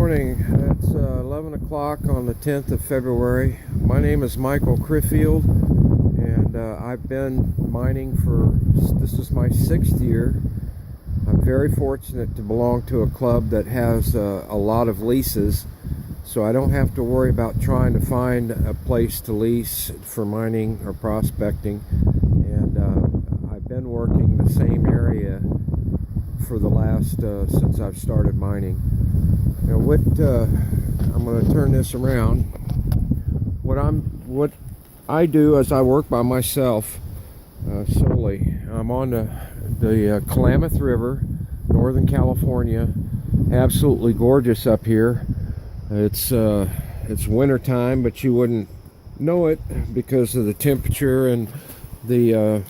morning. It's 11 o'clock on the 10th of February. My name is Michael Criffield, and I've been mining this is my 6th year. I'm very fortunate to belong to a club that has a lot of leases, so I don't have to worry about trying to find a place to lease for mining or prospecting. And I've been working the same area for the last since I've started mining. Now, I'm going to turn this around. What I do is I work by myself solely. I'm on the Klamath River, Northern California. Absolutely gorgeous up here. It's winter time, but you wouldn't know it because of the temperature and the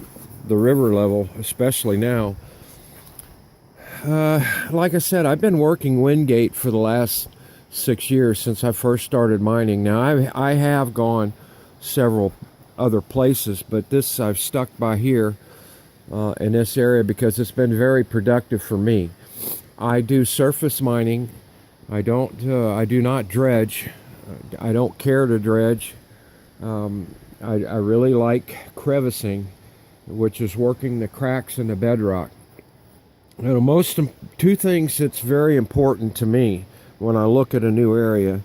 river level, especially now. Like I said, I've been working Wingate for the last 6 years since I first started mining. Now, I have gone several other places, but I've stuck by here in this area because it's been very productive for me. I do surface mining. I do not dredge. I don't care to dredge. I really like crevicing, which is working the cracks in the bedrock. Two things that's very important to me when I look at a new area.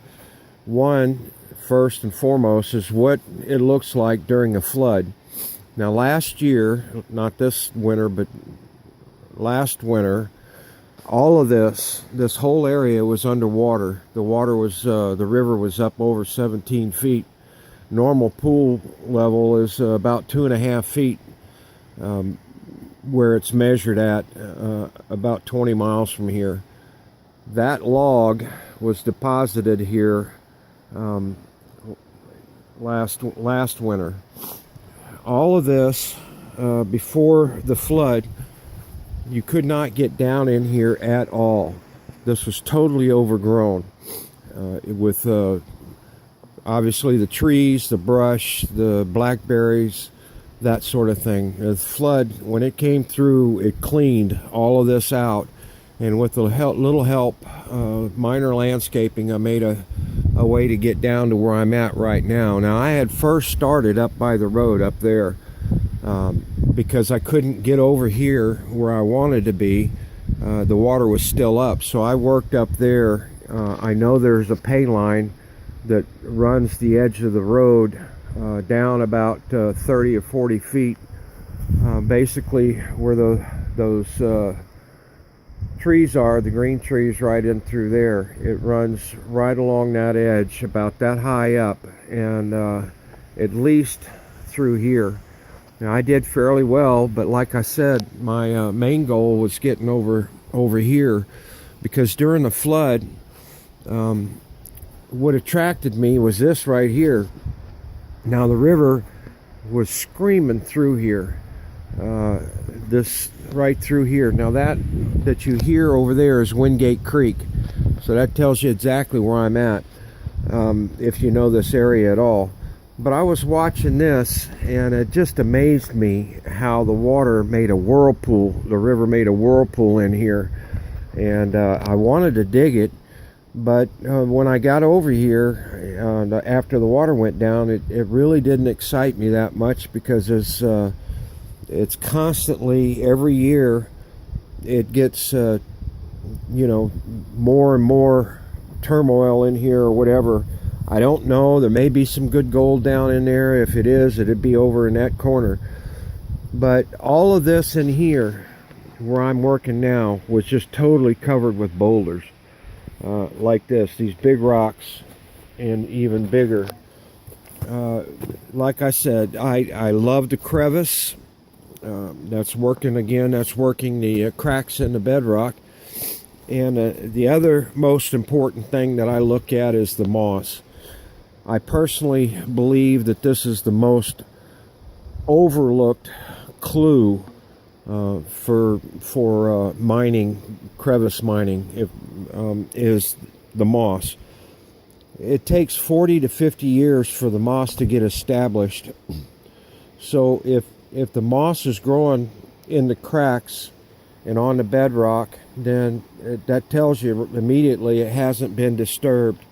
One, first and foremost, is what it looks like during a flood. Now, last year, not this winter, but last winter, all of this whole area was underwater. The river was up over 17 feet. Normal pool level is about 2.5 feet. Where it's measured at about 20 miles from here. That log was deposited here last winter. All of this before the flood, you could not get down in here at all. This was totally overgrown with obviously the trees, the brush, the blackberries, that sort of thing. The flood, when it came through, it cleaned all of this out, and with a little help, minor landscaping, I made a way to get down to where I'm at right now. Now, I had first started up by the road up there because I couldn't get over here where I wanted to be. The water was still up, so I worked up there. I know there's a pay line that runs the edge of the road down about 30 or 40 feet, basically where those trees are, the green trees right in through there. It runs right along that edge, about that high up, and at least through here. Now, I did fairly well, but like I said, my main goal was getting over here, because during the flood, what attracted me was this right here. Now, the river was screaming through here, this right through here. Now, that you hear over there is Wingate Creek, so that tells you exactly where I'm at, if you know this area at all. But I was watching this, and it just amazed me how the water made a whirlpool. The river made a whirlpool in here, and I wanted to dig it. But when I got over here, after the water went down, it really didn't excite me that much, because it's constantly, every year, it gets, more and more turmoil in here or whatever. I don't know. There may be some good gold down in there. If it is, it'd be over in that corner. But all of this in here, where I'm working now, was just totally covered with boulders. Like this, these big rocks, and even bigger. Like I said, I love the crevice. That's working the cracks in the bedrock. And the other most important thing that I look at is the moss. I personally believe that this is the most overlooked clue for mining, crevice mining, is the moss. It takes 40 to 50 years for the moss to get established. So if the moss is growing in the cracks and on the bedrock, then that tells you immediately it hasn't been disturbed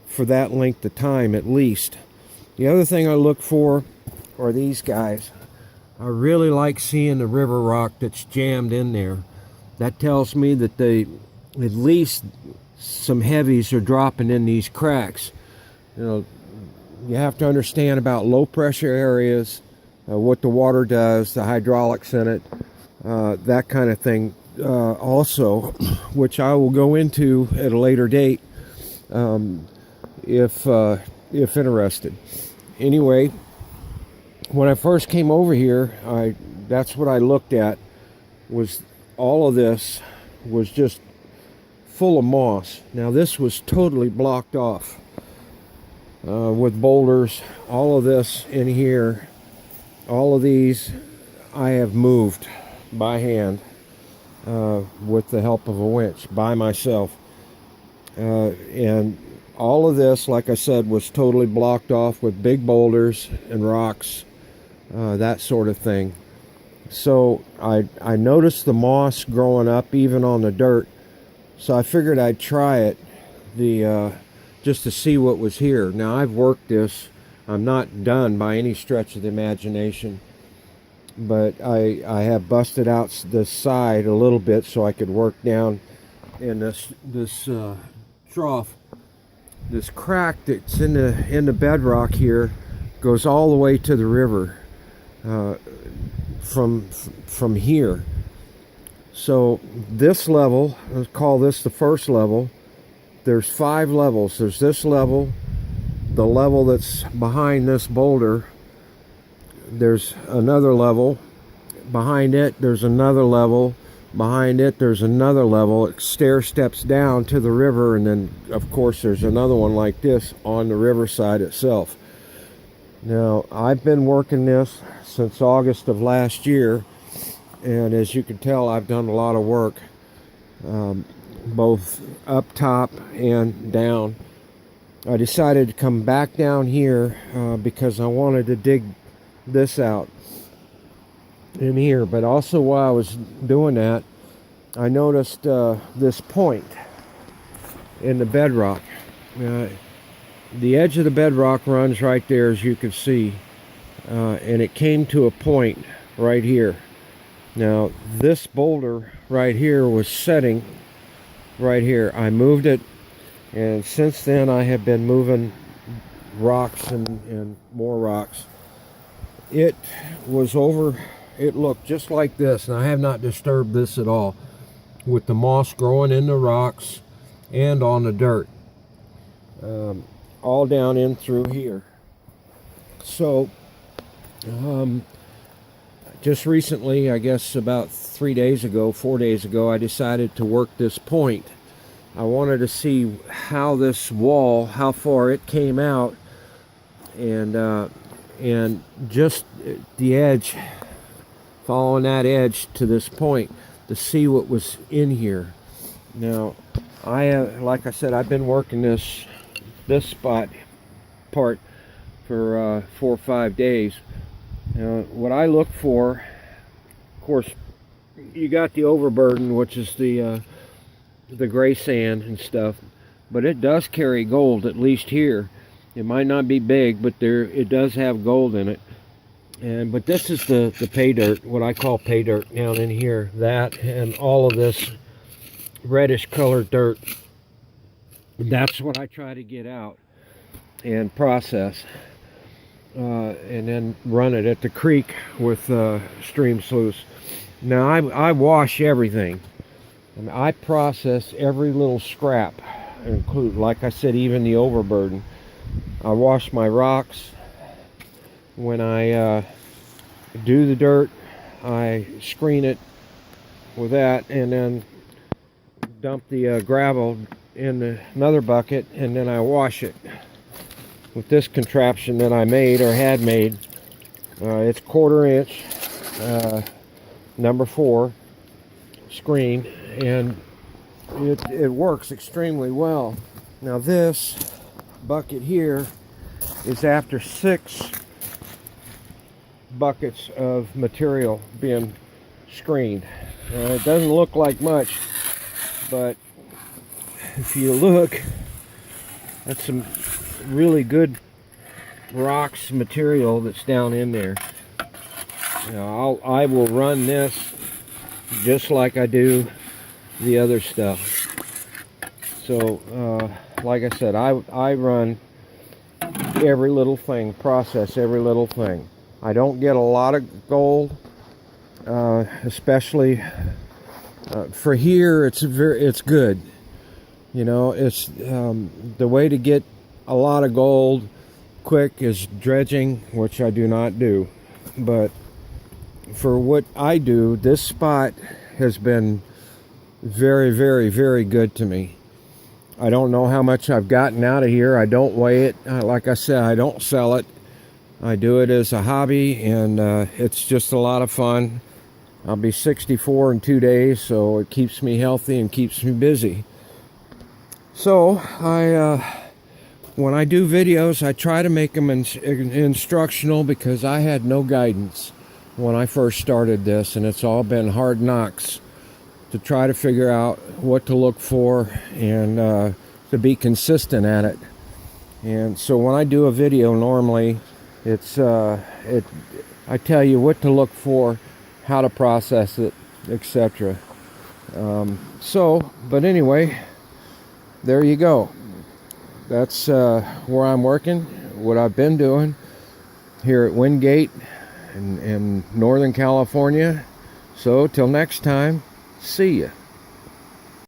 for that length of time at least. The other thing I look for are these guys. I really like seeing the river rock that's jammed in there. That tells me that they, at least some heavies are dropping in these cracks. You know, you have to understand about low pressure areas, what the water does, the hydraulics in it, that kind of thing. Also, which I will go into at a later date, if interested. Anyway, when I first came over here, that's what I looked at. Was all of this was just full of moss. Now this was totally blocked off with boulders. All of this in here, all of these, I have moved by hand with the help of a winch by myself. And all of this, like I said, was totally blocked off with big boulders and rocks, that sort of thing. So I noticed the moss growing up even on the dirt, so I figured I'd try it just to see what was here. Now I've worked this. I'm not done by any stretch of the imagination, but I have busted out this side a little bit so I could work down in this trough. This crack that's in the bedrock here goes all the way to the river from here. So this level, let's call this the first level. There's 5 levels. There's this level, the level that's behind this boulder. There's another level. Behind it, there's another level. Behind it, there's another level. It stair steps down to the river, and then, of course, there's another one like this on the riverside itself. Now, I've been working this since August of last year, and as you can tell, I've done a lot of work, both up top and down. I decided to come back down here because I wanted to dig this out in here, but also while I was doing that, I noticed this point in the bedrock. The edge of the bedrock runs right there, as you can see, and it came to a point right here. Now this boulder right here was setting right here. I moved it, and since then I have been moving rocks and more rocks. It was over. It looked just like this, and I have not disturbed this at all, with the moss growing in the rocks and on the dirt, all down in through here. So just recently, I guess about 4 days ago, I decided to work this point. I wanted to see how this wall, how far it came out, and just the edge, following that edge to this point to see what was in here. Now, like I said, I've been working this spot part for 4 or 5 days. What I look for, of course, you got the overburden, which is the gray sand and stuff, but it does carry gold, at least here. It might not be big, but it does have gold in it. But this is the pay dirt, what I call pay dirt down in here. That and all of this reddish colored dirt. That's what I try to get out and process. And then run it at the creek with stream sluice. Now I wash everything. I process every little scrap, include, like I said, even the overburden. I wash my rocks. When I do the dirt, I screen it with that, and then dump the gravel in another bucket, and then I wash it with this contraption that I made, or had made. It's 1/4 inch, number 4 screen, and it works extremely well. Now this bucket here is after 6 buckets of material being screen. It doesn't look like much, but if you look, that's some really good rocks material that's down in there. You know, I will run this just like I do the other stuff. So like I said, I run every little thing, process every little thing. I don't get a lot of gold, especially for here. It's good. You know, it's the way to get a lot of gold quick is dredging, which I do not do. But for what I do, this spot has been very, very, very good to me. I don't know how much I've gotten out of here. I don't weigh it. Like I said, I don't sell it. I do it as a hobby, and it's just a lot of fun. I'll be 64 in 2 days, so it keeps me healthy and keeps me busy. So when I do videos, I try to make them instructional, because I had no guidance when I first started this, and it's all been hard knocks to try to figure out what to look for and to be consistent at it. And so when I do a video, normally it's I tell you what to look for, how to process it, etc. But anyway, there you go. That's where I'm working, what I've been doing here at Wingate in Northern California. So till next time, see ya.